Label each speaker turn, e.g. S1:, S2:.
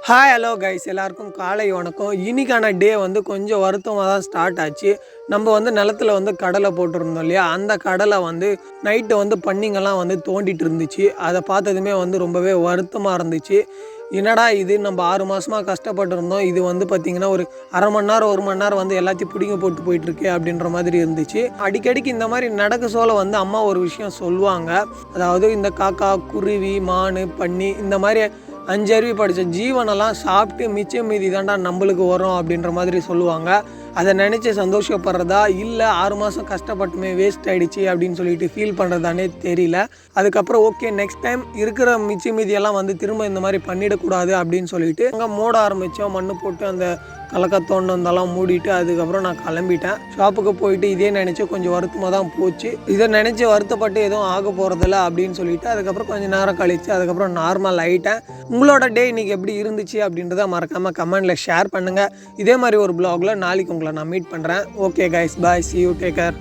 S1: Hi hello guys எல்லாருக்கும் காலை வணக்கம். இன்னைக்கான டே வந்து கொஞ்சம் வருத்தமாக தான் ஸ்டார்ட் ஆச்சு. நம்ம வந்து நிலத்துல வந்து கடலை போட்டிருந்தோம் இல்லையா, அந்த கடலை வந்து நைட்டு வந்து பன்னிங்கெல்லாம் வந்து தோண்டிட்டு இருந்துச்சு. அதை பார்த்ததுமே வந்து ரொம்பவே வருத்தமாக இருந்துச்சு. என்னடா இது, நம்ம 6 மாதமாக கஷ்டப்பட்டுருந்தோம், இது வந்து பார்த்திங்கன்னா ஒரு அரை மணி நேரம் 1 மணி நேரம் வந்து எல்லாத்தையும் பிடிங்க போட்டு போயிட்டுருக்கு அப்படின்ற மாதிரி இருந்துச்சு. அடிக்கடிக்கு இந்த மாதிரி நடக்க சொல்ல வந்து அம்மா ஒரு விஷயம் சொல்லுவாங்க. அதாவது இந்த காக்கா, குருவி, மான், பன்னி இந்த மாதிரி 5 அருவி படித்த ஜீவனெல்லாம் சாப்பிட்டு மிச்சம் மீதி தாண்டா நம்மளுக்கு வரும் அப்படின்ற மாதிரி சொல்லுவாங்க. அதை நினச்சி சந்தோஷப்படுறதா இல்லை 6 மாதம் கஷ்டப்பட்டுமே வேஸ்ட் ஆகிடுச்சு அப்படின்னு சொல்லிட்டு ஃபீல் பண்ணுறதானே தெரியல. அதுக்கப்புறம் ஓகே, நெக்ஸ்ட் டைம் இருக்கிற மிச்ச மீதியெல்லாம் வந்து திரும்ப இந்த மாதிரி பண்ணிடக்கூடாது அப்படின்னு சொல்லிட்டு அங்கே மூட ஆரம்பித்தோம். மண் போட்டு அந்த கலக்கத்தோண்டு வந்தாலும் மூடிட்டு அதுக்கப்புறம் நான் கிளம்பிட்டேன். ஷாப்புக்கு போயிட்டு இதே நினச்சி கொஞ்சம் வருத்தமாக தான் போச்சு. இதை நினச்சி வருத்தப்பட்டு எதுவும் ஆக போகிறதில்ல அப்படின்னு சொல்லிட்டு அதுக்கப்புறம் கொஞ்சம் நேரம் கழித்து அதுக்கப்புறம் நார்மல் ஆகிட்டேன். உங்களோட டே இன்றைக்கி எப்படி இருந்துச்சு அப்படின்றத மறக்காமல் கமெண்டில் ஷேர் பண்ணுங்கள். இதே மாதிரி ஒரு ப்ளாகில் நாளைக்கு உங்களை நான் மீட் பண்ணுறேன். Okay guys, bye, see you, take care.